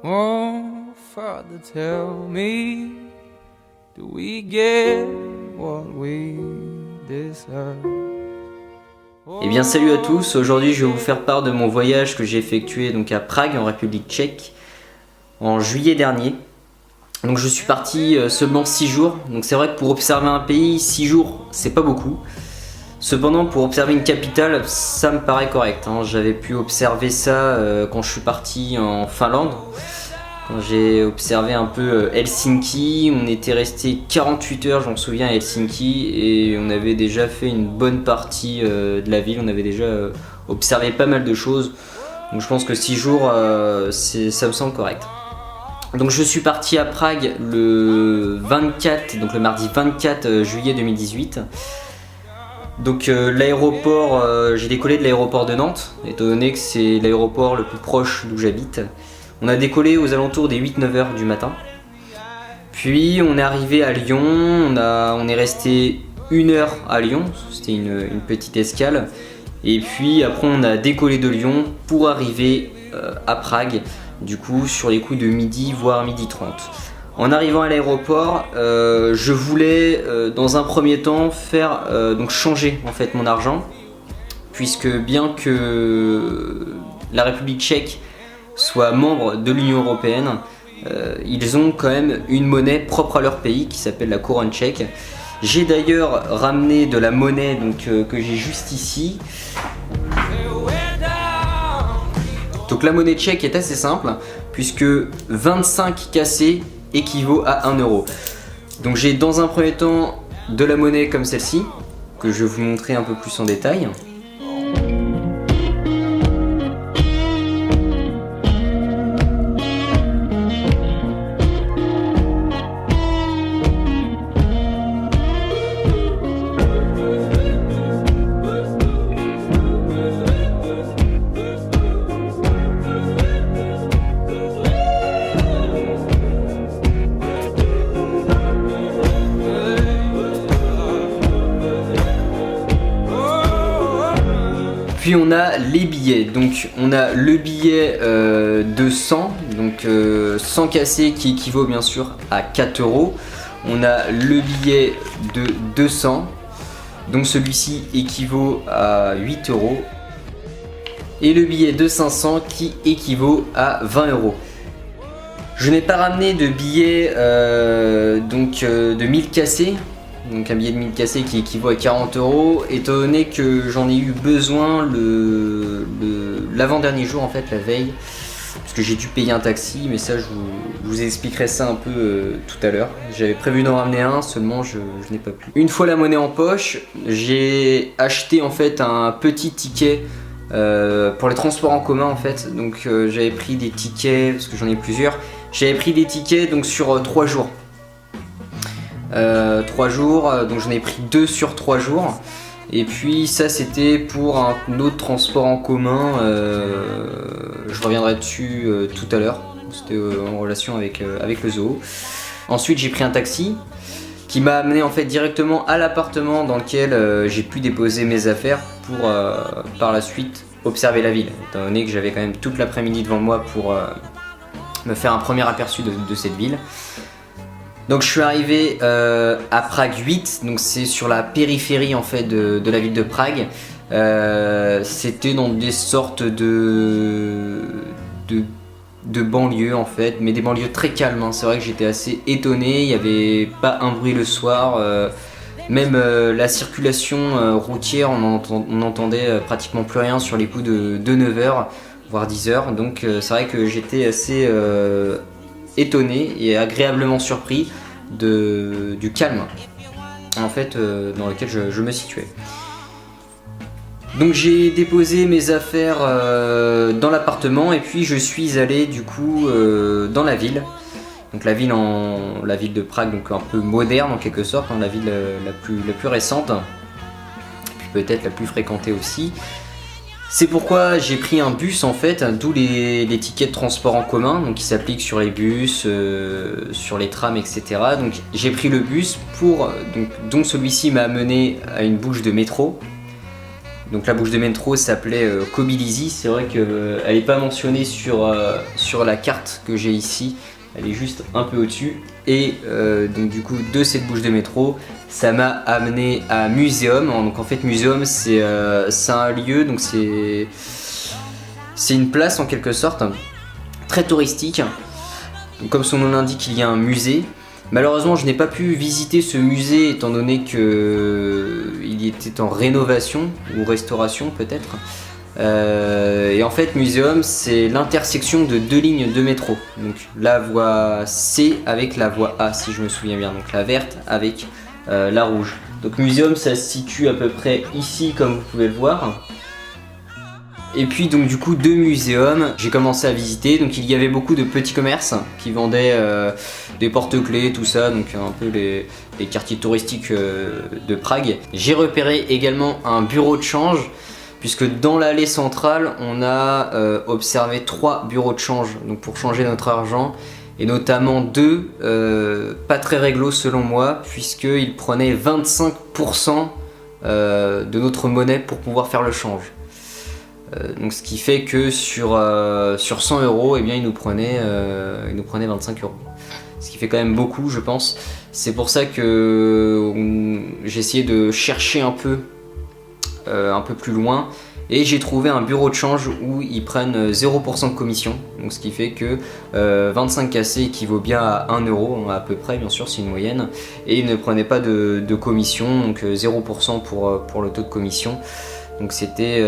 Oh, Father, tell me, do we get what we deserve? Eh bien salut à tous, aujourd'hui je vais vous faire part de mon voyage que j'ai effectué donc à Prague en République tchèque en juillet dernier. Donc je suis parti seulement 6 jours, donc c'est vrai que pour observer un pays, 6 jours c'est pas beaucoup. Cependant pour observer une capitale ça me paraît correct, hein. J'avais pu observer ça quand je suis parti en Finlande. Quand j'ai observé un peu Helsinki, on était resté 48 heures, j'en me souviens, à Helsinki, et on avait déjà fait une bonne partie de la ville, on avait déjà observé pas mal de choses. Donc je pense que 6 jours, ça me semble correct. Donc je suis parti à Prague le 24, donc le mardi 24 juillet 2018. Donc l'aéroport, j'ai décollé de l'aéroport de Nantes, étant donné que c'est l'aéroport le plus proche d'où j'habite. On a décollé aux alentours des 8-9 heures du matin. Puis on est arrivé à Lyon, on est resté 1 heure à Lyon, c'était une petite escale. Et puis après on a décollé de Lyon pour arriver à Prague, du coup sur les coups de midi voire 12h30. En arrivant à l'aéroport, je voulais dans un premier temps faire donc changer en fait mon argent, puisque bien que la République tchèque soit membre de l'Union Européenne, ils ont quand même une monnaie propre à leur pays qui s'appelle la couronne tchèque. J'ai d'ailleurs ramené de la monnaie donc, que j'ai juste ici. Donc la monnaie tchèque est assez simple puisque 25 KC équivaut à 1 euro. Donc j'ai dans un premier temps de la monnaie comme celle-ci que je vais vous montrer un peu plus en détail. Puis on a les billets, donc on a le billet de 100, donc 100 KC qui équivaut bien sûr à 4 euros. On a le billet de 200, donc celui-ci équivaut à 8 euros. Et le billet de 500 qui équivaut à 20 euros. Je n'ai pas ramené de billet de 1000 KC. Donc un billet de 1000 KC qui équivaut à 40 euros, étant donné que j'en ai eu besoin l'avant-dernier jour en fait, la veille, parce que j'ai dû payer un taxi, mais ça je vous expliquerai ça un peu tout à l'heure. J'avais prévu d'en ramener un, seulement je n'ai pas pu. Une fois la monnaie en poche, j'ai acheté en fait un petit ticket pour les transports en commun en fait. Donc j'avais pris des tickets, parce que j'en ai plusieurs, j'avais pris des tickets donc sur 3 jours. 3 jours, donc j'en ai pris 2 sur 3 jours. Et puis ça c'était pour un autre transport en commun, je reviendrai dessus tout à l'heure. C'était en relation avec le zoo. Ensuite j'ai pris un taxi qui m'a amené en fait directement à l'appartement dans lequel j'ai pu déposer mes affaires pour par la suite observer la ville, étant donné que j'avais quand même toute l'après-midi devant moi pour me faire un premier aperçu de cette ville. Donc je suis arrivé à Prague 8, donc c'est sur la périphérie en fait de la ville de Prague. C'était dans des sortes de banlieues en fait, mais des banlieues très calmes, hein. C'est vrai que j'étais assez étonné, il n'y avait pas un bruit le soir, même la circulation routière, on n'entendait pratiquement plus rien sur les coups de 9h, voire 10h. Donc c'est vrai que j'étais assez étonné et agréablement surpris du calme en fait dans lequel je me situais. Donc j'ai déposé mes affaires dans l'appartement et puis je suis allé du coup dans la ville. Donc la ville de Prague, donc un peu moderne en quelque sorte, hein, la ville la plus récente, et puis peut-être la plus fréquentée aussi. C'est pourquoi j'ai pris un bus en fait, d'où les tickets de transport en commun donc qui s'appliquent sur les bus, sur les trams, etc. Donc j'ai pris le bus pour donc celui-ci m'a amené à une bouche de métro. Donc la bouche de métro s'appelait Kobylisy. C'est vrai qu'elle n'est pas mentionnée sur la carte que j'ai ici. Elle est juste un peu au-dessus. Et donc du coup de cette bouche de métro, ça m'a amené à Muséum. Donc en fait Muséum c'est un lieu, donc c'est une place en quelque sorte, très touristique. Donc, comme son nom l'indique, il y a un musée. Malheureusement, je n'ai pas pu visiter ce musée étant donné qu'il était en rénovation ou restauration peut-être. Et en fait, Muséum, c'est l'intersection de deux lignes de métro. Donc la voie C avec la voie A, si je me souviens bien. Donc la verte avec la rouge. Donc Muséum, ça se situe à peu près ici, comme vous pouvez le voir. Et puis donc du coup de Muséum, j'ai commencé à visiter. Donc il y avait beaucoup de petits commerces qui vendaient des porte-clés, tout ça, donc un peu les quartiers touristiques de Prague. J'ai repéré également un bureau de change, puisque dans l'allée centrale, on a observé 3 bureaux de change, donc pour changer notre argent, et notamment 2 pas très réglo selon moi, puisqu'ils prenaient 25% de notre monnaie pour pouvoir faire le change. Donc ce qui fait que sur 100 €, eh bien, ils nous prenaient 25 €. Ce qui fait quand même beaucoup, je pense. C'est pour ça que j'ai essayé de chercher un peu plus loin. Et j'ai trouvé un bureau de change où ils prennent 0% de commission. Donc ce qui fait que 25 KC équivaut bien à 1 € à peu près, bien sûr, c'est une moyenne. Et ils ne prenaient pas de commission, donc 0% pour le taux de commission. Donc c'était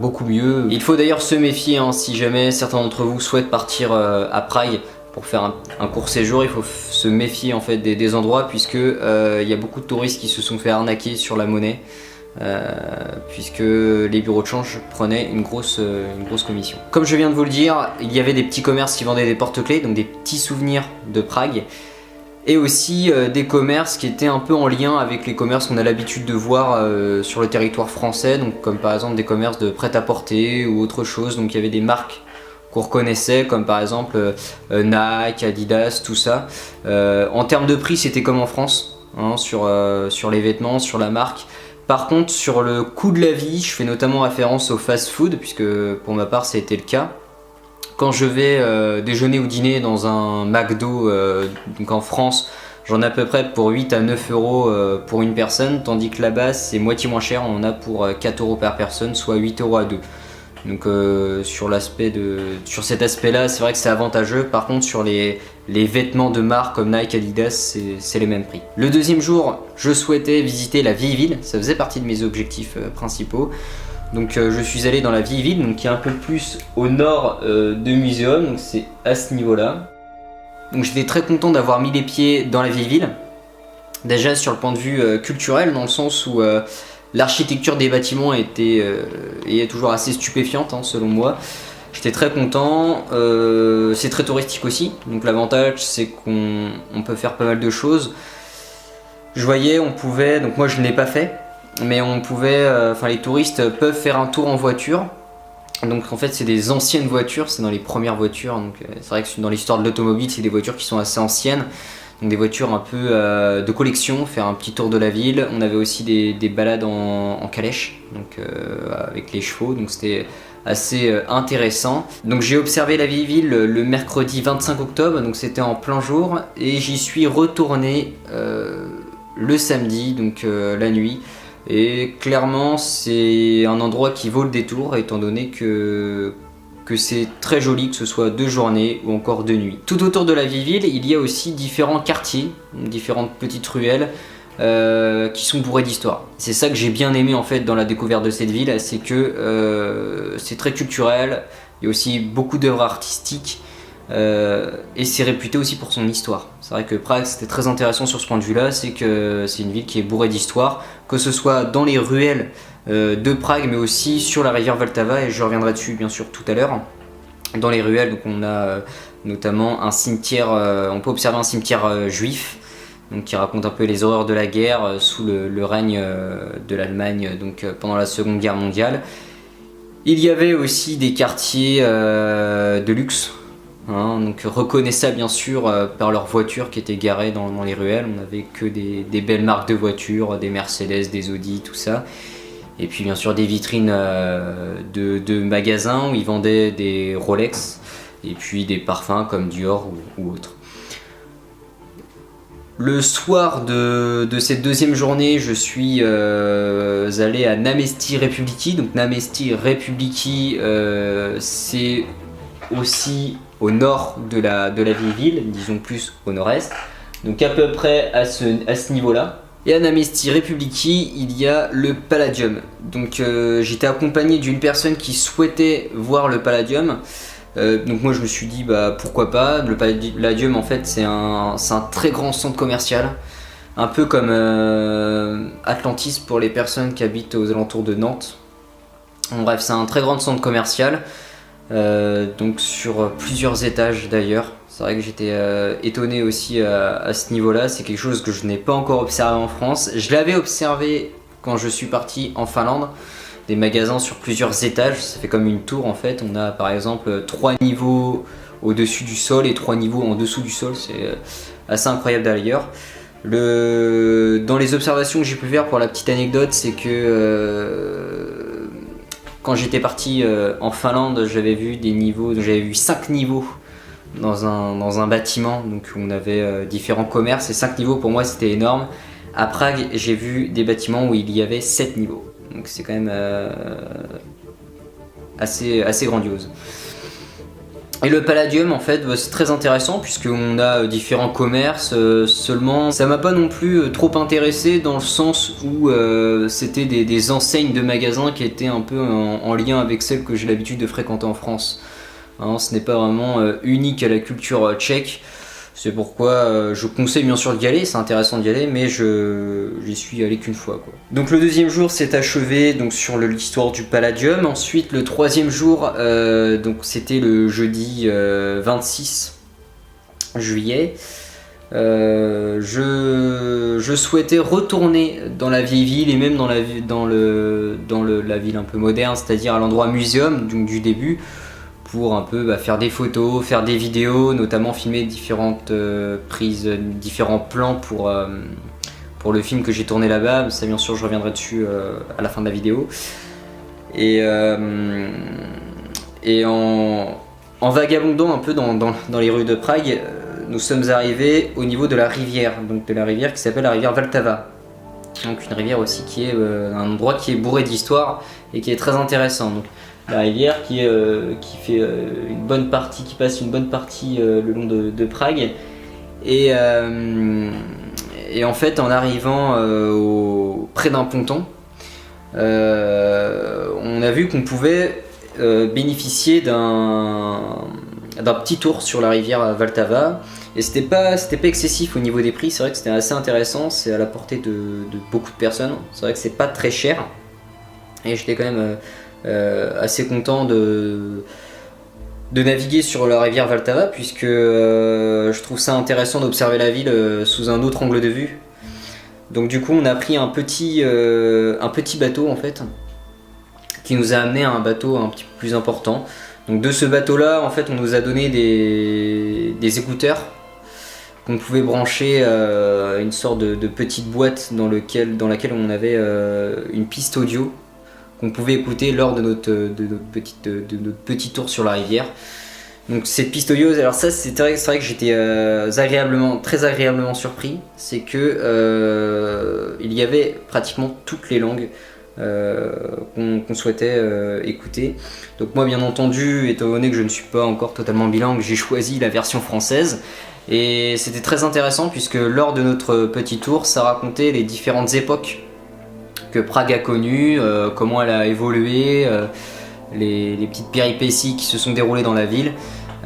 beaucoup mieux. Il faut d'ailleurs se méfier si jamais certains d'entre vous souhaitent partir à Prague pour faire un court séjour. Il faut se méfier en fait des endroits, puisque il y a beaucoup de touristes qui se sont fait arnaquer sur la monnaie, puisque les bureaux de change prenaient une grosse commission. Comme je viens de vous le dire, il y avait des petits commerces qui vendaient des porte-clés, donc des petits souvenirs de Prague. Et aussi des commerces qui étaient un peu en lien avec les commerces qu'on a l'habitude de voir sur le territoire français, donc comme par exemple des commerces de prêt-à-porter ou autre chose. Donc il y avait des marques qu'on reconnaissait, comme par exemple Nike, Adidas, tout ça. En termes de prix, c'était comme en France, hein, sur les vêtements, sur la marque. Par contre, sur le coût de la vie, je fais notamment référence au fast-food, puisque pour ma part ça a été le cas. Quand je vais déjeuner ou dîner dans un McDo, donc en France, j'en ai à peu près pour 8 à 9 € pour une personne, tandis que là-bas c'est moitié moins cher, on en a pour 4 € par personne, soit 8 € à 2. Donc sur cet aspect-là, c'est vrai que c'est avantageux. Par contre, sur les vêtements de marque comme Nike, Adidas, c'est les mêmes prix. Le deuxième jour, je souhaitais visiter la vieille ville, ça faisait partie de mes objectifs principaux. Donc je suis allé dans la vieille ville, donc qui est un peu plus au nord de Muséum, donc c'est à ce niveau-là. Donc j'étais très content d'avoir mis les pieds dans la vieille ville. Déjà sur le point de vue culturel, dans le sens où l'architecture des bâtiments était et est toujours assez stupéfiante, hein, selon moi. J'étais très content. C'est très touristique aussi, donc l'avantage c'est qu'on peut faire pas mal de choses. Je voyais, on pouvait, donc moi je ne l'ai pas fait, mais on pouvait, les touristes peuvent faire un tour en voiture. Donc en fait c'est des anciennes voitures, c'est dans les premières voitures, donc c'est vrai que dans l'histoire de l'automobile c'est des voitures qui sont assez anciennes, donc des voitures un peu de collection, faire un petit tour de la ville. On avait aussi des balades en calèche, donc avec les chevaux, donc c'était assez intéressant. Donc j'ai observé la vieille ville le mercredi 25 octobre, donc c'était en plein jour, et j'y suis retourné le samedi, donc la nuit. Et clairement c'est un endroit qui vaut le détour, étant donné que c'est très joli, que ce soit de journée ou encore de nuit. Tout autour de la vieille ville, il y a aussi différents quartiers, différentes petites ruelles qui sont bourrées d'histoire. C'est ça que j'ai bien aimé en fait dans la découverte de cette ville, c'est que c'est très culturel, il y a aussi beaucoup d'œuvres artistiques et c'est réputé aussi pour son histoire. C'est vrai que Prague c'était très intéressant sur ce point de vue là, c'est que c'est une ville qui est bourrée d'histoire, que ce soit dans les ruelles de Prague mais aussi sur la rivière Vltava, et je reviendrai dessus bien sûr tout à l'heure. Dans les ruelles, donc on a notamment un cimetière, on peut observer un cimetière juif, donc qui raconte un peu les horreurs de la guerre sous le règne de l'Allemagne, donc pendant la Seconde Guerre mondiale. Il y avait aussi des quartiers de luxe, hein, donc reconnaissables bien sûr par leurs voitures qui étaient garées dans les ruelles. On n'avait que des belles marques de voitures, des Mercedes, des Audi, tout ça. Et puis bien sûr des vitrines de magasins où ils vendaient des Rolex et puis des parfums comme Dior ou autres. Le soir de cette deuxième journée, je suis allé à Náměstí Republiky. Donc Náměstí Republiky, c'est aussi au nord de la vieille ville, disons plus au nord-est. Donc à peu près à ce niveau-là. Et à Náměstí Republiky, il y a le Palladium. Donc j'étais accompagné d'une personne qui souhaitait voir le Palladium. Donc moi je me suis dit pourquoi pas. Le Palladium en fait c'est un très grand centre commercial, un peu comme Atlantis pour les personnes qui habitent aux alentours de Nantes. Bon, bref, c'est un très grand centre commercial, donc sur plusieurs étages d'ailleurs. C'est vrai que j'étais étonné aussi à ce niveau-là. C'est quelque chose que je n'ai pas encore observé en France. Je l'avais observé quand je suis parti en Finlande. Des magasins sur plusieurs étages, ça fait comme une tour en fait. On a par exemple 3 niveaux au-dessus du sol et 3 niveaux en dessous du sol. C'est assez incroyable d'ailleurs. Dans les observations que j'ai pu faire, pour la petite anecdote, c'est que quand j'étais parti en Finlande, j'avais vu des niveaux, j'avais vu 5 niveaux dans un bâtiment, donc on avait différents commerces, et 5 niveaux pour moi c'était énorme. À Prague, j'ai vu des bâtiments où il y avait 7 niveaux, donc c'est quand même assez grandiose. Et le Palladium en fait c'est très intéressant puisqu'on a différents commerces, seulement ça m'a pas non plus trop intéressé dans le sens où c'était des enseignes de magasins qui étaient un peu en lien avec celles que j'ai l'habitude de fréquenter en France. Hein, ce n'est pas vraiment unique à la culture tchèque, c'est pourquoi je conseille bien sûr d'y aller, c'est intéressant d'y aller, mais j'y suis allé qu'une fois, quoi. Donc le deuxième jour s'est achevé donc, sur l'histoire du Palladium. Ensuite le troisième jour, donc c'était le jeudi 26 juillet. Je souhaitais retourner dans la vieille ville et même dans la ville un peu moderne, c'est-à-dire à l'endroit muséum donc du début, pour un peu faire des photos, faire des vidéos, notamment filmer différentes prises, différents plans pour le film que j'ai tourné là-bas. Ça bien sûr je reviendrai dessus à la fin de la vidéo. Et en vagabondant un peu dans les rues de Prague, nous sommes arrivés au niveau de la rivière, donc de la rivière qui s'appelle la rivière Vltava. Donc une rivière aussi qui est un endroit qui est bourré d'histoire et qui est très intéressant. Donc, la rivière qui fait qui passe une bonne partie le long de Prague, et en fait en arrivant près d'un ponton, on a vu qu'on pouvait bénéficier d'un petit tour sur la rivière Vltava, et c'était pas excessif au niveau des prix. C'est vrai que c'était assez intéressant, c'est à la portée de beaucoup de personnes, c'est vrai que c'est pas très cher, et j'étais quand même assez content de naviguer sur la rivière Vltava, puisque je trouve ça intéressant d'observer la ville sous un autre angle de vue. Donc du coup on a pris un petit bateau en fait, qui nous a amené à un bateau un petit peu plus important. Donc de ce bateau là en fait on nous a donné des écouteurs qu'on pouvait brancher une sorte de petite boîte dans laquelle on avait une piste audio qu'on pouvait écouter lors de notre petit tour sur la rivière. Donc cette piste audio, alors ça c'est vrai que j'étais très agréablement surpris, c'est que il y avait pratiquement toutes les langues qu'on souhaitait écouter. Donc moi bien entendu, étant donné que je ne suis pas encore totalement bilingue, j'ai choisi la version française. Et c'était très intéressant puisque lors de notre petit tour, ça racontait les différentes époques que Prague a connues, comment elle a évolué, les petites péripéties qui se sont déroulées dans la ville,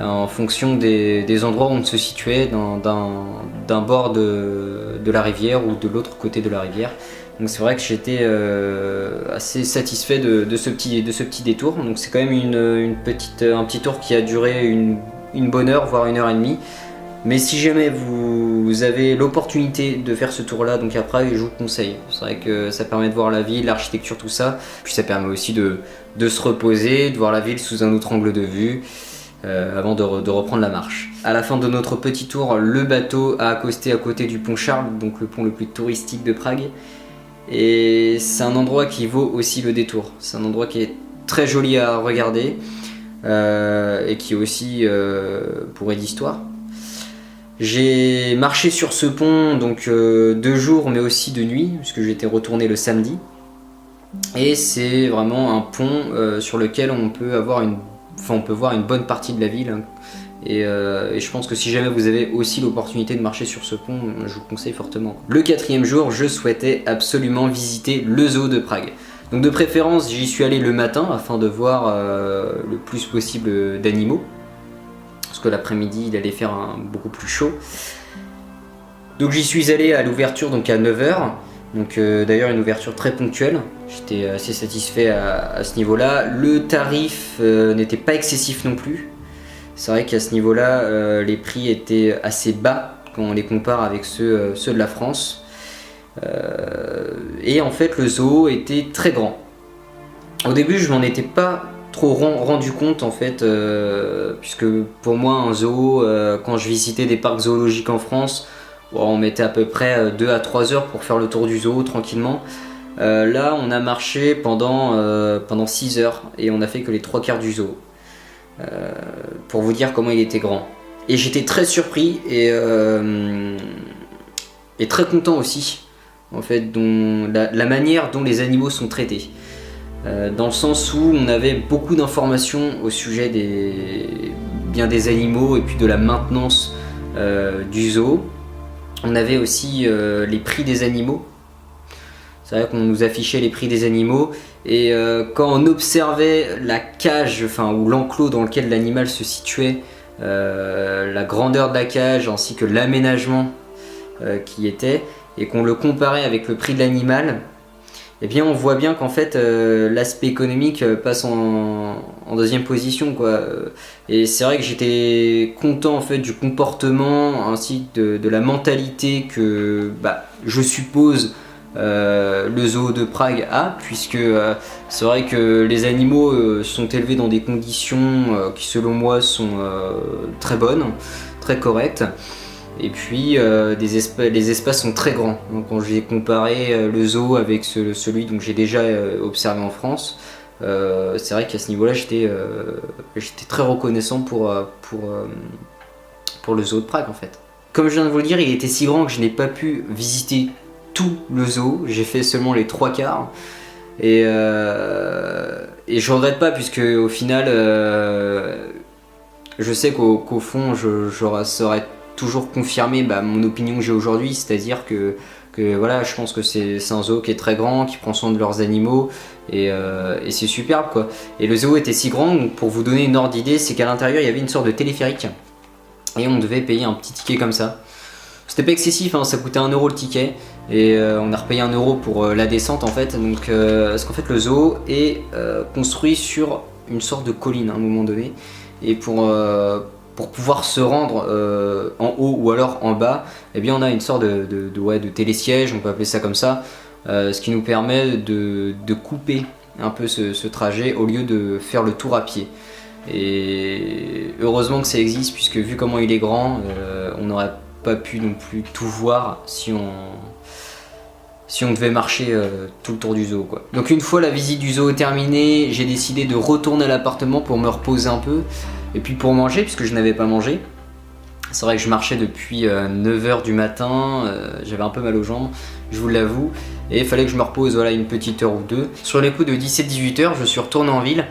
en fonction des endroits où on se situait d'un bord de la rivière ou de l'autre côté de la rivière. Donc c'est vrai que j'étais assez satisfait de ce petit détour. Donc c'est quand même un petit tour qui a duré une bonne heure, voire 1h30. Mais si jamais vous avez l'opportunité de faire ce tour-là, donc à Prague, je vous conseille. C'est vrai que ça permet de voir la ville, l'architecture, tout ça. Puis ça permet aussi de se reposer, de voir la ville sous un autre angle de vue, avant de reprendre la marche. À la fin de notre petit tour, le bateau a accosté à côté du pont Charles, donc le pont le plus touristique de Prague. et c'est un endroit qui vaut aussi le détour. C'est un endroit qui est très joli à regarder et qui est aussi bourré d'histoire. J'ai marché sur ce pont donc de jour mais aussi de nuit puisque j'étais retourné le samedi, et c'est vraiment un pont sur lequel on peut voir une bonne partie de la ville, hein. Et je pense que si jamais vous avez aussi l'opportunité de marcher sur ce pont, je vous le conseille fortement. Le 4e jour, je souhaitais absolument visiter le zoo de Prague. Donc de préférence, j'y suis allé le matin afin de voir le plus possible d'animaux. Parce que l'après-midi, il allait faire beaucoup plus chaud. Donc j'y suis allé à l'ouverture donc à 9h. Donc d'ailleurs une ouverture très ponctuelle. J'étais assez satisfait à ce niveau-là. Le tarif n'était pas excessif non plus. C'est vrai qu'à ce niveau-là, les prix étaient assez bas quand on les compare avec ceux de la France. Et en fait, le zoo était très grand. Au début, je m'en étais pas trop rendu compte en fait, puisque pour moi, un zoo, quand je visitais des parcs zoologiques en France, on mettait à peu près 2 à 3 heures pour faire le tour du zoo tranquillement. Là, on a marché pendant 6 heures et on a fait que les 3/4 du zoo. Pour vous dire comment il était grand. Et j'étais très surpris et très content aussi, en fait, la manière dont les animaux sont traités. Dans le sens où on avait beaucoup d'informations au sujet des animaux et puis de la maintenance du zoo. On avait aussi les prix des animaux. C'est vrai qu'on nous affichait les prix des animaux et quand on observait la cage, ou l'enclos dans lequel l'animal se situait, la grandeur de la cage ainsi que l'aménagement qui était, et qu'on le comparait avec le prix de l'animal, eh bien on voit bien qu'en fait l'aspect économique passe en deuxième position, quoi. Et c'est vrai que j'étais content en fait du comportement ainsi que de la mentalité que je suppose le zoo de Prague a, puisque c'est vrai que les animaux sont élevés dans des conditions qui selon moi sont très bonnes, très correctes. Et puis les espaces sont très grands. Donc, quand j'ai comparé le zoo avec celui que j'ai déjà observé en France, c'est vrai qu'à ce niveau-là j'étais très reconnaissant pour le zoo de Prague en fait. Comme je viens de vous le dire, il était si grand que je n'ai pas pu visiter tout le zoo, j'ai fait seulement les 3/4 et je regrette pas, puisque au final je sais qu'au fond ça aurait toujours confirmé mon opinion que j'ai aujourd'hui, c'est-à-dire que voilà, je pense que c'est un zoo qui est très grand, qui prend soin de leurs animaux et c'est superbe, quoi. Et le zoo était si grand, donc pour vous donner une ordre d'idée, c'est qu'à l'intérieur il y avait une sorte de téléphérique et on devait payer un petit ticket comme ça. C'était pas excessif, hein, ça coûtait 1 € le ticket et on a repayé 1 € pour la descente en fait. Donc, parce qu'en fait le zoo est construit sur une sorte de colline à un moment donné, et pour pouvoir se rendre en haut ou alors en bas, eh bien on a une sorte de télésiège, on peut appeler ça comme ça, ce qui nous permet de couper un peu ce trajet au lieu de faire le tour à pied. Et heureusement que ça existe, puisque vu comment il est grand, on n'aurait pas pu non plus tout voir si on devait marcher tout le tour du zoo, quoi. Donc une fois la visite du zoo terminée, j'ai décidé de retourner à l'appartement pour me reposer un peu et puis pour manger, puisque je n'avais pas mangé. C'est vrai que je marchais depuis 9h du matin, j'avais un peu mal aux jambes, je vous l'avoue, et il fallait que je me repose une petite heure ou deux. Sur les coups de 17-18h, je suis retourné en ville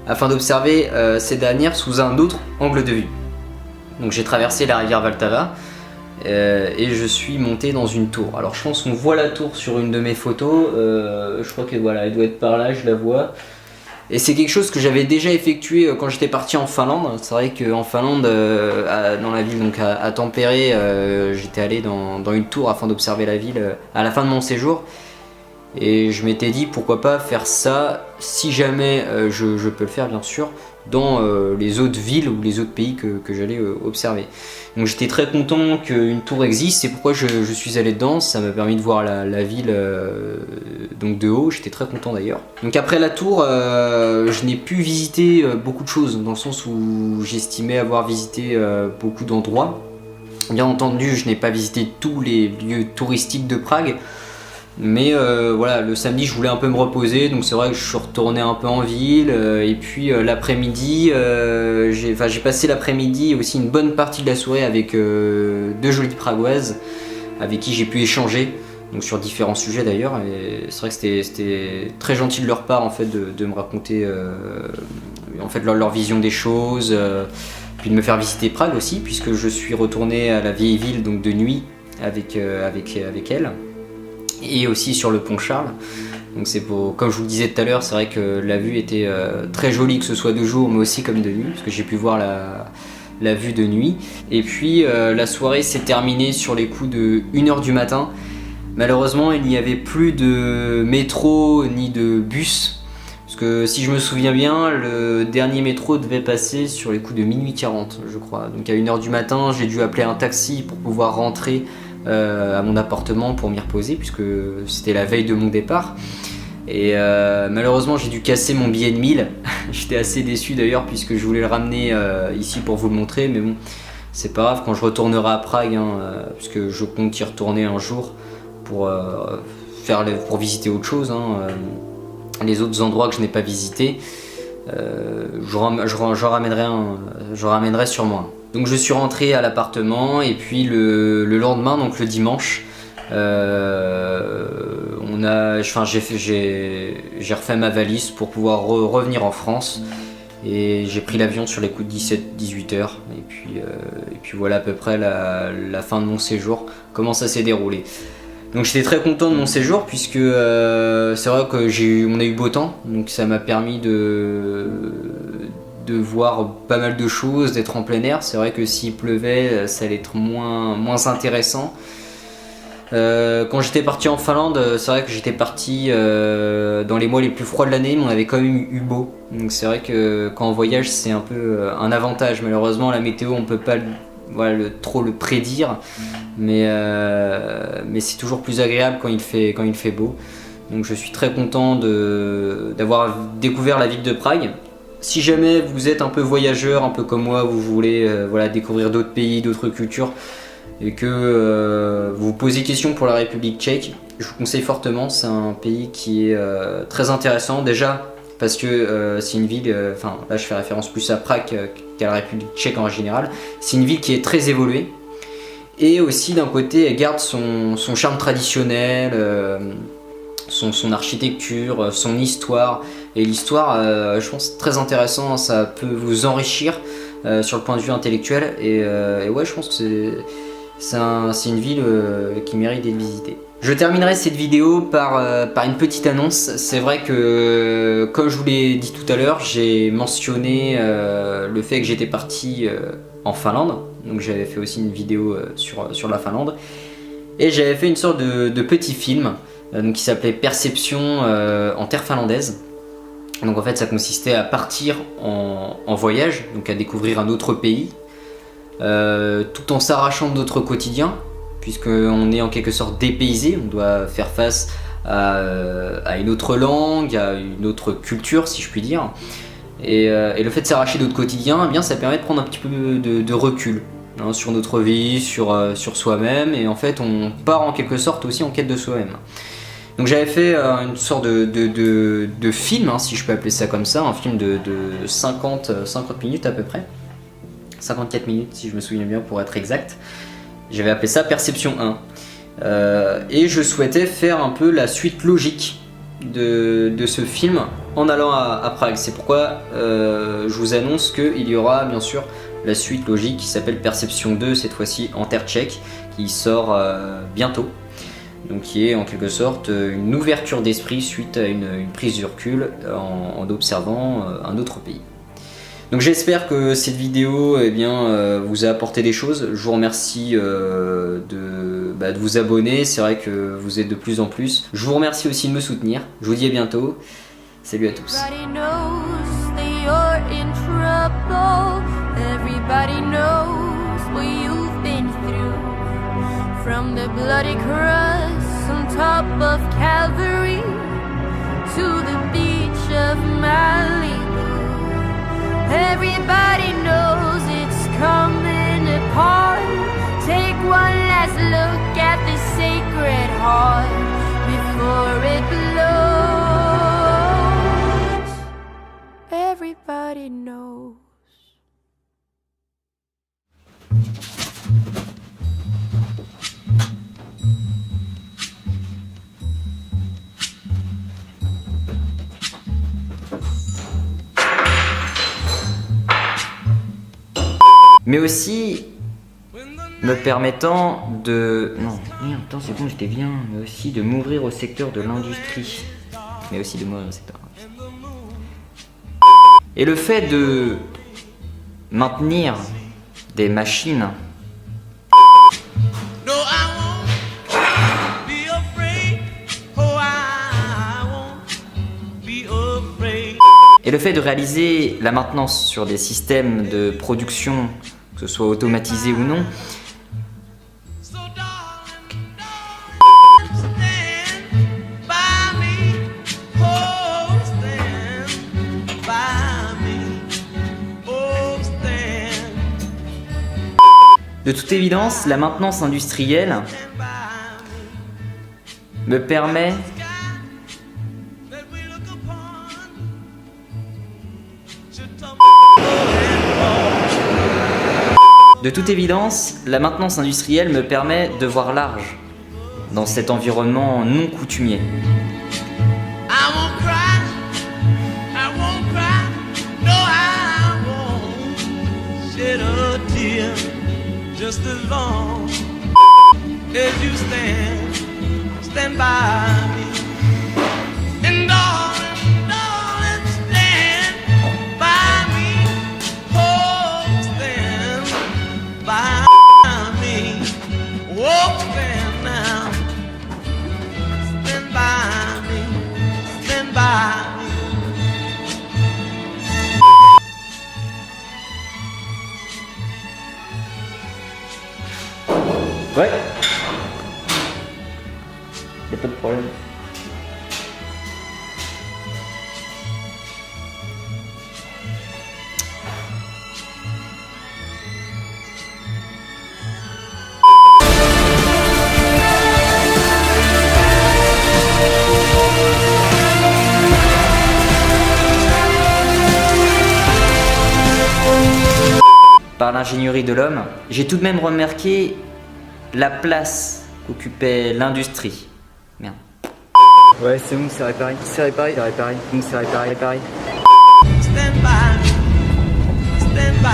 afin d'observer ces dernières sous un autre angle de vue. Donc j'ai traversé la rivière Vltava et je suis monté dans une tour. Alors je pense qu'on voit la tour sur une de mes photos, je crois qu'elle elle doit être par là, je la vois. Et c'est quelque chose que j'avais déjà effectué quand j'étais parti en Finlande. C'est vrai qu'en Finlande, dans la ville donc à Tampere, j'étais allé dans une tour afin d'observer la ville à la fin de mon séjour. Et je m'étais dit pourquoi pas faire ça, si jamais je peux le faire bien sûr, dans les autres villes ou les autres pays que j'allais observer. Donc j'étais très content qu'une tour existe, c'est pourquoi je suis allé dedans, ça m'a permis de voir la ville donc de haut, j'étais très content d'ailleurs. Donc après la tour, je n'ai pu visiter beaucoup de choses, dans le sens où j'estimais avoir visité beaucoup d'endroits. Bien entendu, je n'ai pas visité tous les lieux touristiques de Prague, Mais voilà, le samedi je voulais un peu me reposer, donc c'est vrai que je suis retourné un peu en ville. Et puis l'après-midi, j'ai passé l'après-midi et aussi une bonne partie de la soirée avec 2 jolies Pragoises avec qui j'ai pu échanger, donc sur différents sujets d'ailleurs. Et c'est vrai que c'était très gentil de leur part en fait de me raconter en fait leur vision des choses, puis de me faire visiter Prague aussi, puisque je suis retourné à la vieille ville donc de nuit avec elle. Et aussi sur le pont Charles. Donc c'est pour, comme je vous le disais tout à l'heure, c'est vrai que la vue était très jolie, que ce soit de jour mais aussi comme de nuit, parce que j'ai pu voir la vue de nuit. Et puis la soirée s'est terminée sur les coups de 1h du matin. Malheureusement il n'y avait plus de métro ni de bus, parce que si je me souviens bien, le dernier métro devait passer sur les coups de minuit 40 je crois. Donc à 1h du matin j'ai dû appeler un taxi pour pouvoir rentrer à mon appartement pour m'y reposer, puisque c'était la veille de mon départ. Et malheureusement j'ai dû casser mon billet de 1000. J'étais assez déçu d'ailleurs, puisque je voulais le ramener ici pour vous le montrer, mais bon, c'est pas grave, quand je retournerai à Prague, puisque je compte y retourner un jour pour visiter autre chose, les autres endroits que je n'ai pas visités, j'en ramènerai sûrement un. Donc je suis rentré à l'appartement, et puis le lendemain, donc le dimanche, j'ai refait ma valise pour pouvoir revenir en France, et j'ai pris l'avion sur les coups de 17-18 heures, et puis voilà à peu près la fin de mon séjour, comment ça s'est déroulé. Donc j'étais très content de mon séjour, puisque c'est vrai qu'on a eu beau temps, donc ça m'a permis de voir pas mal de choses, d'être en plein air. C'est vrai que s'il pleuvait, ça allait être moins intéressant. Quand j'étais parti en Finlande, c'est vrai que j'étais parti dans les mois les plus froids de l'année, mais on avait quand même eu beau. Donc c'est vrai que quand on voyage, c'est un peu un avantage. Malheureusement, la météo, on peut pas trop le prédire, mais c'est toujours plus agréable quand il fait beau. Donc je suis très content d'avoir découvert la ville de Prague. Si jamais vous êtes un peu voyageur, un peu comme moi, vous voulez découvrir d'autres pays, d'autres cultures, et que vous vous posez question pour la République tchèque, je vous conseille fortement. C'est un pays qui est très intéressant, déjà parce que c'est une ville, là je fais référence plus à Prague qu'à la République tchèque en général, c'est une ville qui est très évoluée, et aussi d'un côté elle garde son charme traditionnel, son architecture, son histoire. Et l'histoire, je pense, très intéressant, ça peut vous enrichir sur le point de vue intellectuel. Et ouais, je pense que c'est une ville qui mérite d'être visitée. Je terminerai cette vidéo par une petite annonce. C'est vrai que, comme je vous l'ai dit tout à l'heure, j'ai mentionné le fait que j'étais parti en Finlande. Donc j'avais fait aussi une vidéo sur la Finlande. Et j'avais fait une sorte de petit film qui s'appelait Perception en terre finlandaise. Donc en fait ça consistait à partir en voyage, donc à découvrir un autre pays, tout en s'arrachant de notre quotidien, puisqu'on est en quelque sorte dépaysé, on doit faire face à une autre langue, à une autre culture si je puis dire. Et le fait de s'arracher de notre quotidien, eh bien, ça permet de prendre un petit peu de recul sur notre vie, sur soi-même, et en fait on part en quelque sorte aussi en quête de soi-même. Donc j'avais fait une sorte de film, si je peux appeler ça comme ça, un film de 50 minutes à peu près, 54 minutes si je me souviens bien pour être exact. J'avais appelé ça Perception 1. Et je souhaitais faire un peu la suite logique de ce film en allant à Prague. C'est pourquoi je vous annonce qu'il y aura bien sûr la suite logique qui s'appelle Perception 2, cette fois-ci en terre tchèque, qui sort bientôt. Donc qui est en quelque sorte une ouverture d'esprit suite à une prise de recul en observant un autre pays. Donc j'espère que cette vidéo vous a apporté des choses. Je vous remercie de vous abonner, c'est vrai que vous êtes de plus en plus. Je vous remercie aussi de me soutenir. Je vous dis à bientôt. Salut à tous. From the bloody cross on top of Calvary to the beach of Malibu, everybody knows it's coming apart. Take one last look at the Sacred Heart. before it blows. Everybody knows. Mais aussi me permettant de... Non, merde, attends, c'est bon, j'étais bien. Mais aussi de m'ouvrir au secteur de l'industrie. Mais aussi de m'ouvrir au secteur de l'industrie. Et le fait de maintenir des machines et le fait de réaliser la maintenance sur des systèmes de production, que ce soit automatisé ou non, de toute évidence, la maintenance industrielle me permet de voir large dans cet environnement non coutumier. Just as long as you stand by me. And darling, darling, stand by me. Oh, stand by me. Oh, stand now. Stand by me. Stand by me. Ouais. Y'a pas de problème. Par l'ingénierie de l'homme, j'ai tout de même remarqué la place qu'occupait l'industrie. Merde. Ouais, c'est bon, c'est réparé. C'est réparé, c'est réparé. Bon, c'est réparé, réparé. Stand by me. Stand by me.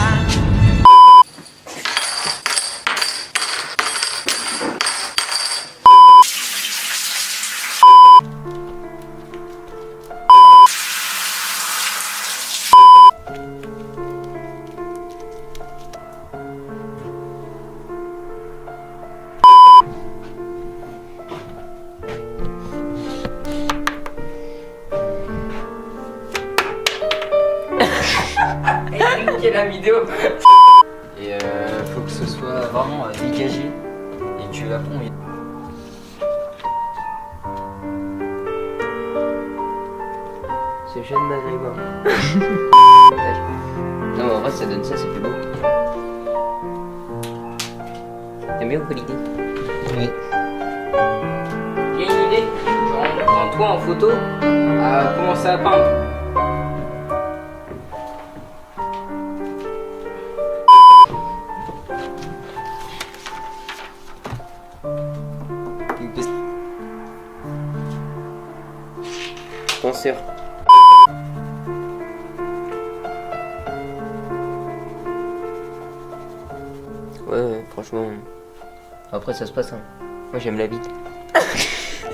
La vidéo. Et faut que ce soit vraiment dégagé et que après on... Ce jeune maghrébin. Non mais en vrai ça donne ça, c'est plus beau. T'aimes bien ou pas l'idée? Oui. J'ai une idée, genre on prend toi en photo à commencer à peindre. Penseur. Ouais, franchement. Après, ça se passe. Hein. Moi, j'aime la bite.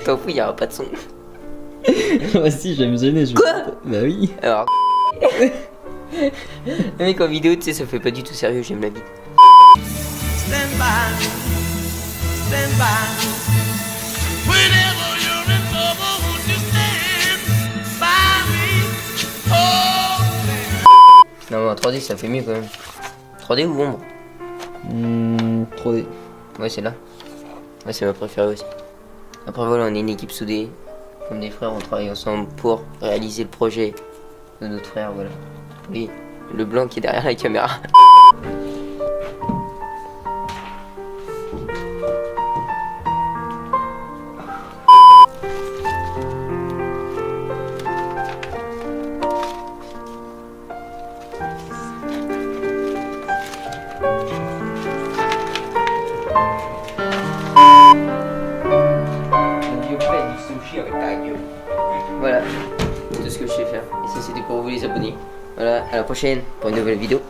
T'en fous, y'aura pas de son. Moi aussi, j'aime gêner. Quoi? Bah oui. Alors. Le mec en vidéo, tu sais, ça fait pas du tout sérieux, j'aime la bite. Stand by me. Stand by me. Whenever you're in trouble, won't you stand by me? Oh, stand. Non, mais en 3D, ça fait mieux quand même. 3D ou ombre? 3D. Ouais, c'est là. Ouais, c'est ma préférée aussi. Après, voilà, on est une équipe soudée. Comme des frères, on travaille ensemble pour réaliser le projet de notre frère, voilà. Oui, le blanc qui est derrière la caméra. Voilà, c'est tout ce que je sais faire. Et ça c'était pour vous les abonnés. Voilà, à la prochaine pour une nouvelle vidéo.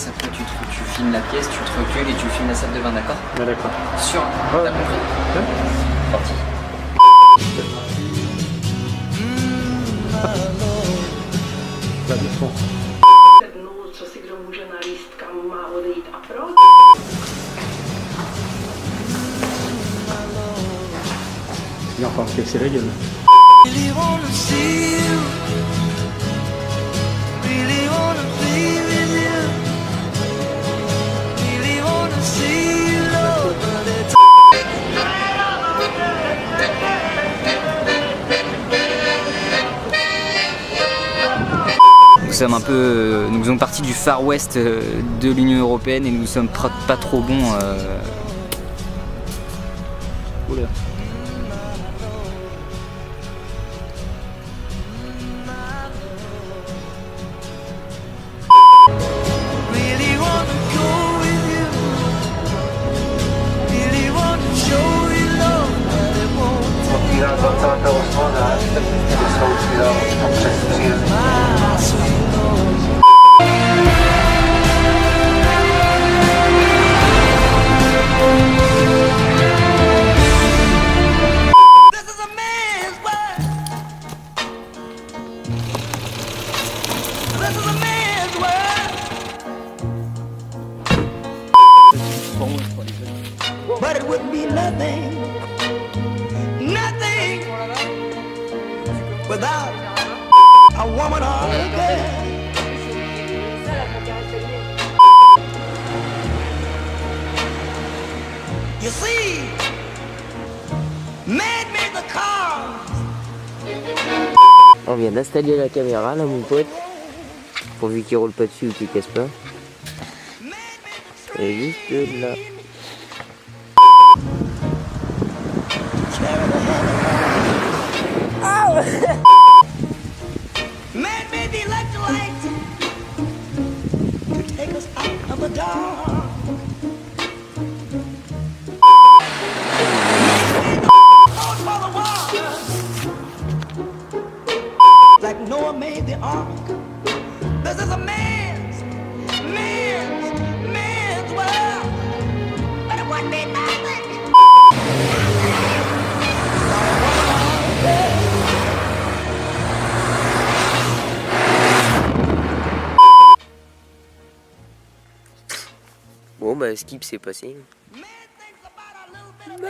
Après tu filmes la pièce, tu te recules et tu filmes la salle de bain, d'accord? Ouais, d'accord. Sûr, t'as compris? Parti. Co si kdo může naríst, kam má odejít a proč. Il va falloir casser la gueule. Really wanna see you. Really wanna be with you. Really wanna see you, Lord, but it's Nous faisons partie du Far West de l'Union Européenne et nous sommes pas trop bons. Oula. really wanna go with you. Really wanna show you love, but it won't take my sweet Lord. This is a man's world. This is a man's world. But it wouldn't be nothing, nothing without a woman or a girl. You see, man made the cars. On vient d'installer la caméra là mon pote. Pourvu qu'il roule pas dessus ou qu'il casse pas. Et juste là. Man made the electric light to take us out of the dark. Lord for the waters, like Noah made the ark. This is a man's world, but it wouldn't be nothing. Bon bah skip c'est passé. Man thinks about a little bit of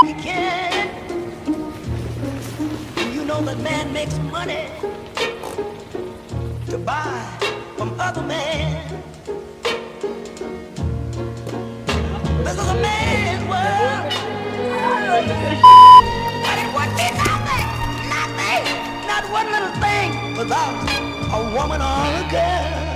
he can. You know that man makes money to buy from other men. This is a man's world. But it would be nothing, nothing, not one little thing without a woman or a girl.